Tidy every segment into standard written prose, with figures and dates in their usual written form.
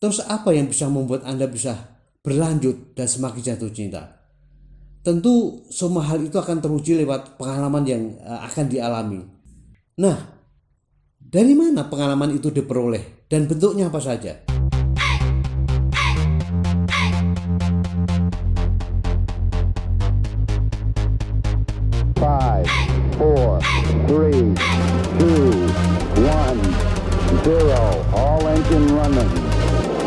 Terus apa yang bisa membuat Anda bisa berlanjut dan semakin jatuh cinta? Tentu semua hal itu akan teruji lewat pengalaman yang akan dialami. Nah, dari mana pengalaman itu diperoleh dan bentuknya apa saja? Five, four, three, two, one, zero. All engine running.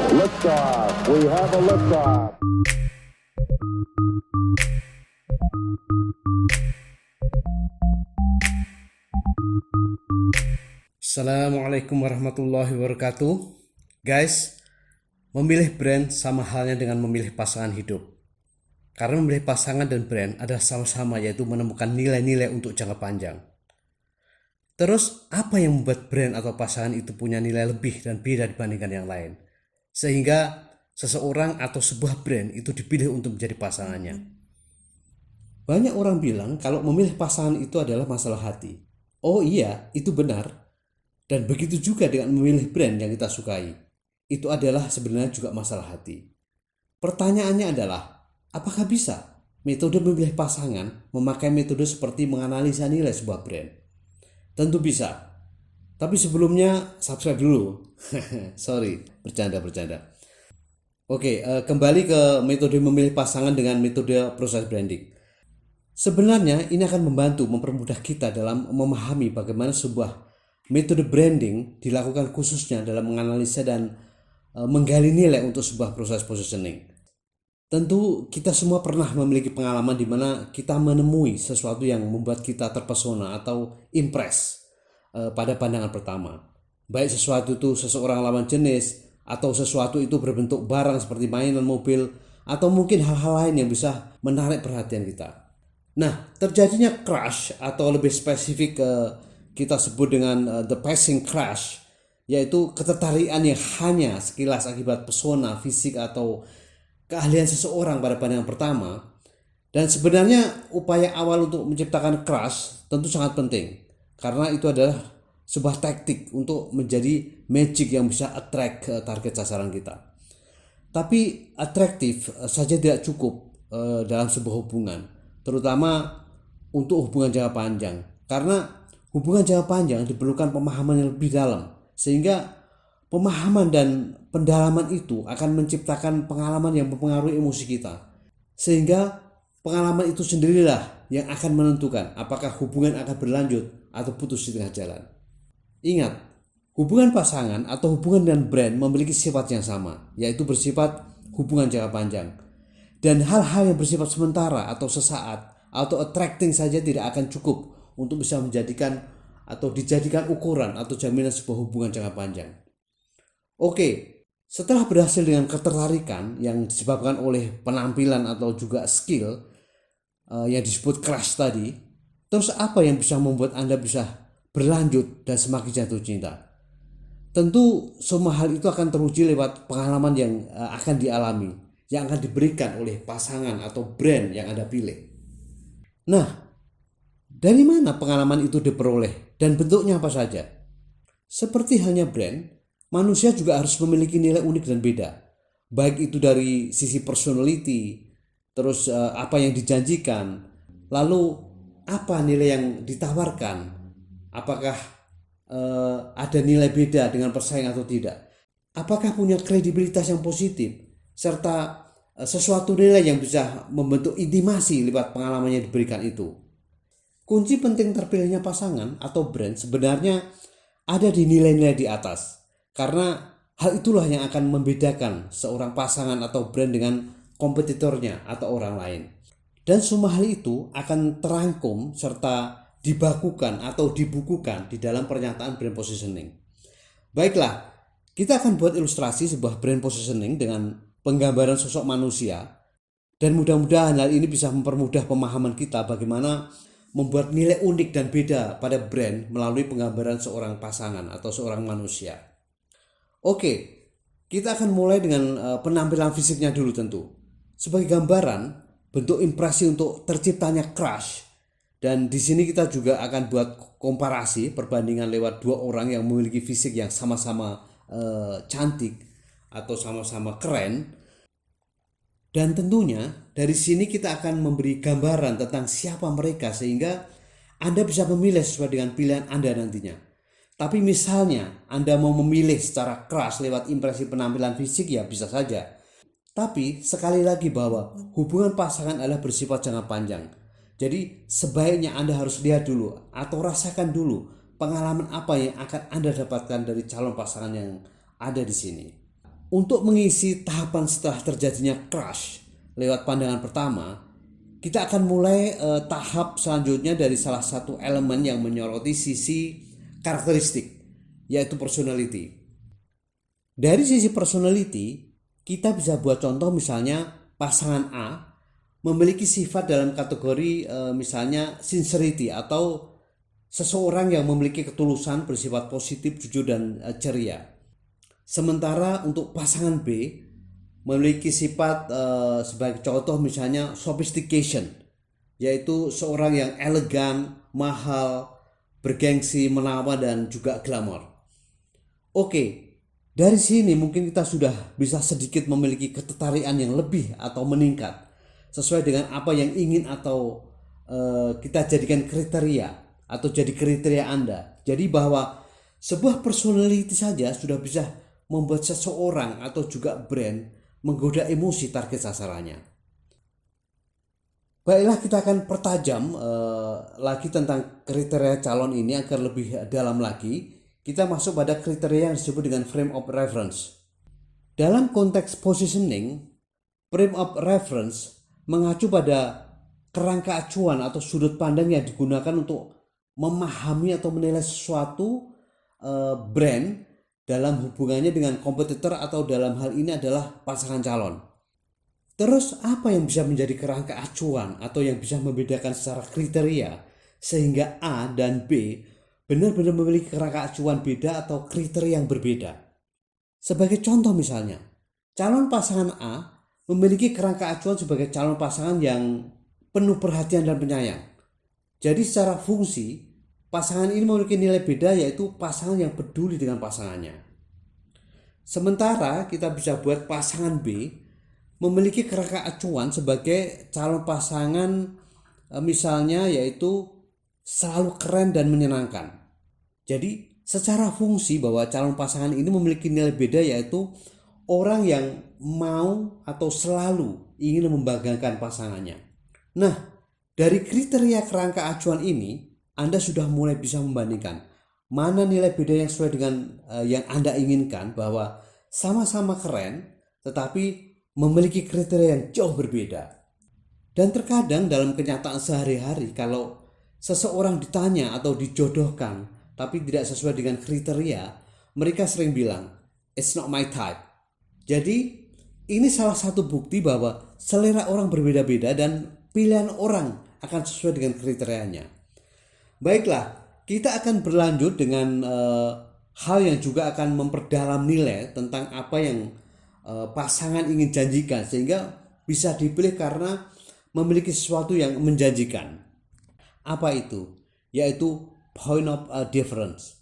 Liftoff. We have a liftoff. Assalamualaikum warahmatullahi wabarakatuh. Guys, memilih brand sama halnya dengan memilih pasangan hidup. Karena memilih pasangan dan brand adalah sama-sama, yaitu menemukan nilai-nilai untuk jangka panjang. Terus apa yang membuat brand atau pasangan itu punya nilai lebih dan beda dibandingkan yang lain, sehingga seseorang atau sebuah brand itu dipilih untuk menjadi pasangannya? Banyak orang bilang kalau memilih pasangan itu adalah masalah hati. Oh iya, itu benar. Dan begitu juga dengan memilih brand yang kita sukai. Itu adalah sebenarnya juga masalah hati. Pertanyaannya adalah, apakah bisa metode memilih pasangan memakai metode seperti menganalisa nilai sebuah brand? Tentu bisa. Tapi sebelumnya subscribe dulu. Sorry, bercanda. Oke, kembali ke metode memilih pasangan dengan metode proses branding. Sebenarnya ini akan membantu mempermudah kita dalam memahami bagaimana sebuah metode branding dilakukan khususnya dalam menganalisa dan menggali nilai untuk sebuah proses positioning. Tentu kita semua pernah memiliki pengalaman di mana kita menemui sesuatu yang membuat kita terpesona atau impress pada pandangan pertama. Baik sesuatu itu seseorang lawan jenis, atau sesuatu itu berbentuk barang seperti mainan mobil, atau mungkin hal-hal lain yang bisa menarik perhatian kita. Nah, terjadinya crush atau lebih spesifik kita sebut dengan the passing crush, yaitu ketertarikan yang hanya sekilas akibat pesona fisik atau keahlian seseorang pada pandangan pertama. Dan sebenarnya upaya awal untuk menciptakan crush tentu sangat penting, karena itu adalah sebuah taktik untuk menjadi magic yang bisa attract ke target sasaran kita. Tapi atraktif saja tidak cukup dalam sebuah hubungan, terutama untuk hubungan jangka panjang, karena hubungan jangka panjang diperlukan pemahaman yang lebih dalam, sehingga pemahaman dan pendalaman itu akan menciptakan pengalaman yang mempengaruhi emosi kita, sehingga pengalaman itu sendirilah yang akan menentukan apakah hubungan akan berlanjut atau putus di tengah jalan. Ingat, hubungan pasangan atau hubungan dengan brand memiliki sifat yang sama, yaitu bersifat hubungan jangka panjang. Dan hal-hal yang bersifat sementara atau sesaat atau attracting saja tidak akan cukup untuk bisa menjadikan atau dijadikan ukuran atau jaminan sebuah hubungan jangka panjang. Oke, setelah berhasil dengan ketertarikan yang disebabkan oleh penampilan atau juga skill yang disebut crush tadi, terus apa yang bisa membuat Anda bisa berlanjut dan semakin jatuh cinta? Tentu semua hal itu akan teruji lewat pengalaman yang akan dialami, yang akan diberikan oleh pasangan atau brand yang Anda pilih. Nah, dari mana pengalaman itu diperoleh dan bentuknya apa saja? Seperti halnya brand, manusia juga harus memiliki nilai unik dan beda. Baik itu dari sisi personality, terus apa yang dijanjikan, lalu apa nilai yang ditawarkan, apakah ada nilai beda dengan pesaing atau tidak, apakah punya kredibilitas yang positif, serta sesuatu nilai yang bisa membentuk intimasi lewat pengalaman yang diberikan itu. Kunci penting terpilihnya pasangan atau brand sebenarnya ada di nilai-nilai di atas, karena hal itulah yang akan membedakan seorang pasangan atau brand dengan kompetitornya atau orang lain. Dan semua hal itu akan terangkum serta dibakukan atau dibukukan di dalam pernyataan brand positioning. Baiklah, kita akan buat ilustrasi sebuah brand positioning dengan penggambaran sosok manusia, dan mudah-mudahan hal ini bisa mempermudah pemahaman kita bagaimana membuat nilai unik dan beda pada brand melalui penggambaran seorang pasangan atau seorang manusia. Oke, kita akan mulai dengan penampilan fisiknya dulu tentu. Sebagai gambaran, bentuk impresi untuk terciptanya crush. Dan di sini kita juga akan buat komparasi perbandingan lewat dua orang yang memiliki fisik yang sama-sama cantik atau sama-sama keren. Dan tentunya dari sini kita akan memberi gambaran tentang siapa mereka sehingga Anda bisa memilih sesuai dengan pilihan Anda nantinya. Tapi misalnya Anda mau memilih secara keras lewat impresi penampilan fisik, ya bisa saja. Tapi sekali lagi bahwa hubungan pasangan adalah bersifat jangka panjang. Jadi sebaiknya Anda harus lihat dulu atau rasakan dulu pengalaman apa yang akan Anda dapatkan dari calon pasangan yang ada di sini. Untuk mengisi tahapan setelah terjadinya crush lewat pandangan pertama, kita akan mulai tahap selanjutnya dari salah satu elemen yang menyoroti sisi karakteristik, yaitu personality. Dari sisi personality, kita bisa buat contoh misalnya pasangan A memiliki sifat dalam kategori misalnya sincerity atau seseorang yang memiliki ketulusan, bersifat positif, jujur dan ceria. Sementara untuk pasangan B memiliki sifat sebagai contoh misalnya sophistication, yaitu seorang yang elegan, mahal, bergengsi, menawan dan juga glamor. Oke, dari sini mungkin kita sudah bisa sedikit memiliki ketertarikan yang lebih atau meningkat sesuai dengan apa yang ingin atau kita jadikan kriteria atau jadi kriteria Anda. Jadi bahwa sebuah personality saja sudah bisa membuat seseorang atau juga brand menggoda emosi target sasarannya. Baiklah, kita akan pertajam lagi tentang kriteria calon ini agar lebih dalam lagi. Kita masuk pada kriteria yang disebut dengan frame of reference. Dalam konteks positioning, frame of reference mengacu pada kerangka acuan atau sudut pandang yang digunakan untuk memahami atau menilai sesuatu brand dalam hubungannya dengan kompetitor atau dalam hal ini adalah pasangan calon. Terus apa yang bisa menjadi kerangka acuan atau yang bisa membedakan secara kriteria sehingga A dan B benar-benar memiliki kerangka acuan beda atau kriteria yang berbeda? Sebagai contoh misalnya, calon pasangan A memiliki kerangka acuan sebagai calon pasangan yang penuh perhatian dan penyayang. Jadi secara fungsi, pasangan ini memiliki nilai beda, yaitu pasangan yang peduli dengan pasangannya. Sementara kita bisa buat pasangan B memiliki kerangka acuan sebagai calon pasangan misalnya yaitu selalu keren dan menyenangkan. Jadi secara fungsi bahwa calon pasangan ini memiliki nilai beda, yaitu orang yang mau atau selalu ingin membanggakan pasangannya. Nah, dari kriteria kerangka acuan ini Anda sudah mulai bisa membandingkan mana nilai beda yang sesuai dengan yang Anda inginkan, bahwa sama-sama keren tetapi memiliki kriteria yang jauh berbeda. Dan terkadang dalam kenyataan sehari-hari kalau seseorang ditanya atau dijodohkan tapi tidak sesuai dengan kriteria, mereka sering bilang, "It's not my type." Jadi ini salah satu bukti bahwa selera orang berbeda-beda dan pilihan orang akan sesuai dengan kriterianya. Baiklah, kita akan berlanjut dengan hal yang juga akan memperdalam nilai tentang apa yang pasangan ingin janjikan sehingga bisa dipilih karena memiliki sesuatu yang menjanjikan. Apa itu? Yaitu point of difference.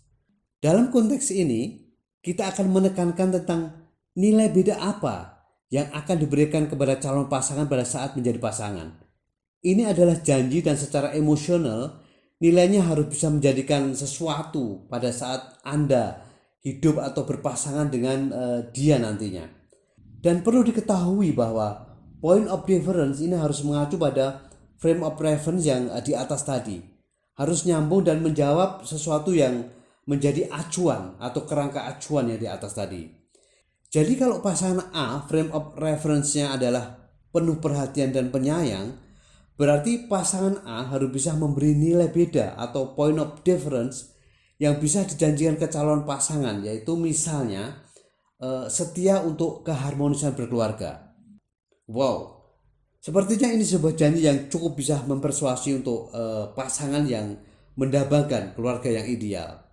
Dalam konteks ini, kita akan menekankan tentang nilai beda apa yang akan diberikan kepada calon pasangan pada saat menjadi pasangan. Ini adalah janji dan secara emosional nilainya harus bisa menjadikan sesuatu pada saat Anda hidup atau berpasangan dengan dia nantinya. Dan perlu diketahui bahwa point of difference ini harus mengacu pada frame of reference yang di atas tadi. Harus nyambung dan menjawab sesuatu yang menjadi acuan atau kerangka acuan yang di atas tadi. Jadi kalau pasangan A frame of reference-nya adalah penuh perhatian dan penyayang, berarti pasangan A harus bisa memberi nilai beda atau point of difference yang bisa dijanjikan ke calon pasangan, yaitu misalnya setia untuk keharmonisan berkeluarga. Wow, sepertinya ini sebuah janji yang cukup bisa mempersuasi untuk pasangan yang mendambakan keluarga yang ideal.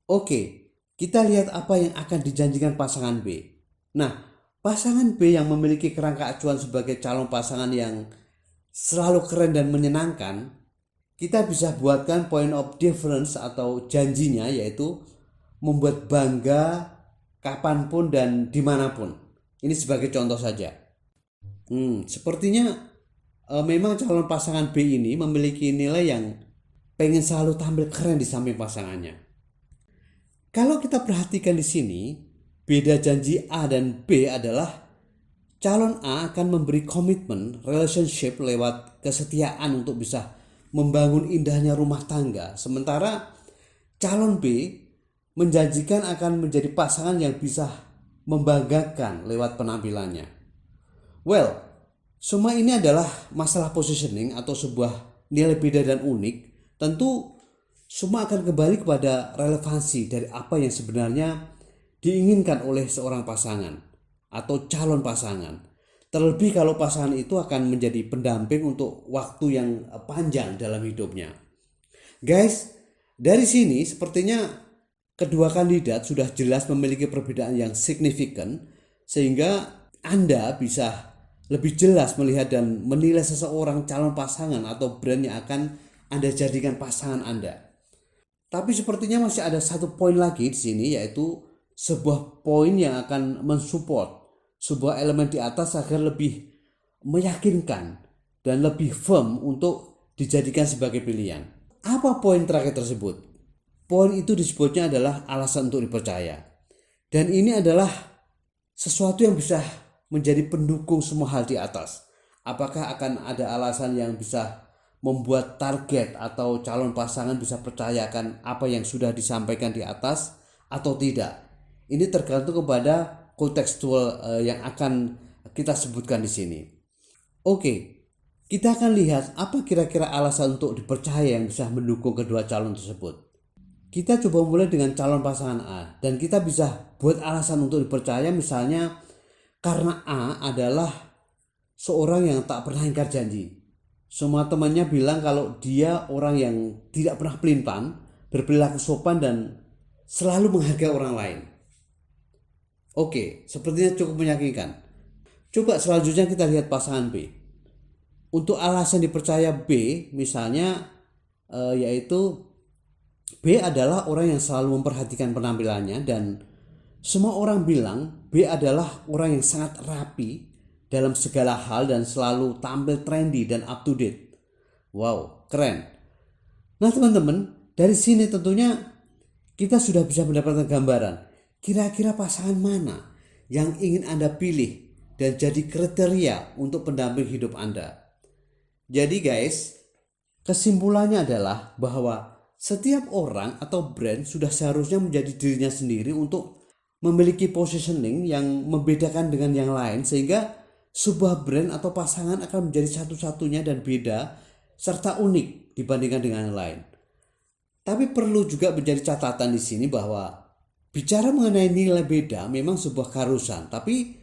Oke, kita lihat apa yang akan dijanjikan pasangan B. Nah, pasangan B yang memiliki kerangka acuan sebagai calon pasangan yang selalu keren dan menyenangkan, kita bisa buatkan point of difference atau janjinya, yaitu membuat bangga kapanpun dan dimanapun. Ini sebagai contoh saja. Sepertinya memang calon pasangan B ini memiliki nilai yang pengen selalu tampil keren di samping pasangannya. Kalau kita perhatikan di sini, beda janji A dan B adalah calon A akan memberi komitmen relationship lewat kesetiaan untuk bisa membangun indahnya rumah tangga. Sementara calon B menjanjikan akan menjadi pasangan yang bisa membanggakan lewat penampilannya. Well, semua ini adalah masalah positioning atau sebuah nilai beda dan unik. Tentu semua akan kembali kepada relevansi dari apa yang sebenarnya diinginkan oleh seorang pasangan atau calon pasangan. Terlebih kalau pasangan itu akan menjadi pendamping untuk waktu yang panjang dalam hidupnya. Guys, dari sini sepertinya kedua kandidat sudah jelas memiliki perbedaan yang signifikan sehingga Anda bisa lebih jelas melihat dan menilai seseorang calon pasangan atau brand yang akan Anda jadikan pasangan Anda. Tapi sepertinya masih ada satu poin lagi di sini, yaitu sebuah poin yang akan mensupport sebuah elemen di atas agar lebih meyakinkan dan lebih firm untuk dijadikan sebagai pilihan. Apa poin terakhir tersebut? Poin itu disebutnya adalah alasan untuk dipercaya. Dan ini adalah sesuatu yang bisa menjadi pendukung semua hal di atas. Apakah akan ada alasan yang bisa membuat target atau calon pasangan bisa percayakan apa yang sudah disampaikan di atas atau tidak? Ini tergantung kepada kontekstual yang akan kita sebutkan di sini. Oke, kita akan lihat apa kira-kira alasan untuk dipercaya yang bisa mendukung kedua calon tersebut. Kita coba mulai dengan calon pasangan A dan kita bisa buat alasan untuk dipercaya, misalnya karena A adalah seorang yang tak pernah ingkar janji. Semua temannya bilang kalau dia orang yang tidak pernah pelin-pelan, berperilaku sopan dan selalu menghargai orang lain. Oke, sepertinya cukup meyakinkan. Coba selanjutnya kita lihat pasangan B. Untuk alasan dipercaya B, misalnya yaitu B adalah orang yang selalu memperhatikan penampilannya dan semua orang bilang B adalah orang yang sangat rapi dalam segala hal dan selalu tampil trendy dan up to date. Wow, keren. Nah teman-teman, dari sini tentunya kita sudah bisa mendapatkan gambaran kira-kira pasangan mana yang ingin Anda pilih dan jadi kriteria untuk pendamping hidup Anda. Jadi guys, kesimpulannya adalah bahwa setiap orang atau brand sudah seharusnya menjadi dirinya sendiri untuk memiliki positioning yang membedakan dengan yang lain, sehingga sebuah brand atau pasangan akan menjadi satu-satunya dan beda serta unik dibandingkan dengan yang lain. Tapi perlu juga menjadi catatan di sini bahwa bicara mengenai nilai beda memang sebuah keharusan, tapi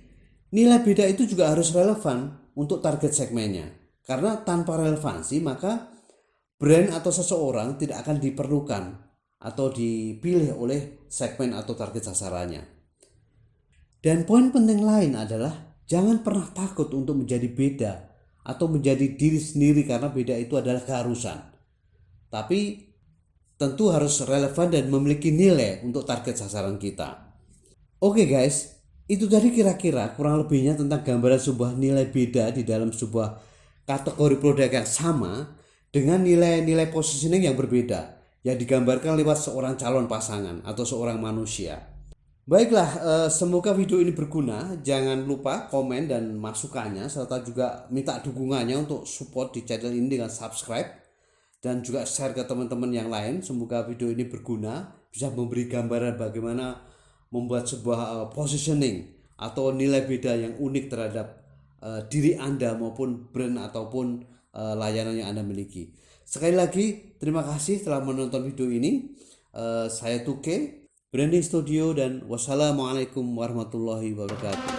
nilai beda itu juga harus relevan untuk target segmennya. Karena tanpa relevansi maka brand atau seseorang tidak akan diperlukan atau dipilih oleh segmen atau target sasarannya. Dan poin penting lain adalah jangan pernah takut untuk menjadi beda atau menjadi diri sendiri, karena beda itu adalah keharusan. Tapi tentu harus relevan dan memiliki nilai untuk target sasaran kita. Oke guys, itu tadi kira-kira kurang lebihnya tentang gambaran sebuah nilai beda di dalam sebuah kategori produk yang sama dengan nilai-nilai positioning yang berbeda yang digambarkan lewat seorang calon pasangan atau seorang manusia. Baiklah, semoga video ini berguna. Jangan lupa komen dan masukannya serta juga minta dukungannya untuk support di channel ini dengan subscribe dan juga share ke teman-teman yang lain. Semoga video ini berguna, bisa memberi gambaran bagaimana membuat sebuah positioning atau nilai beda yang unik terhadap diri Anda maupun brand ataupun layanan yang Anda miliki. Sekali lagi terima kasih telah menonton video ini. Saya Tuke, Branding Studio, dan wassalamualaikum warahmatullahi wabarakatuh.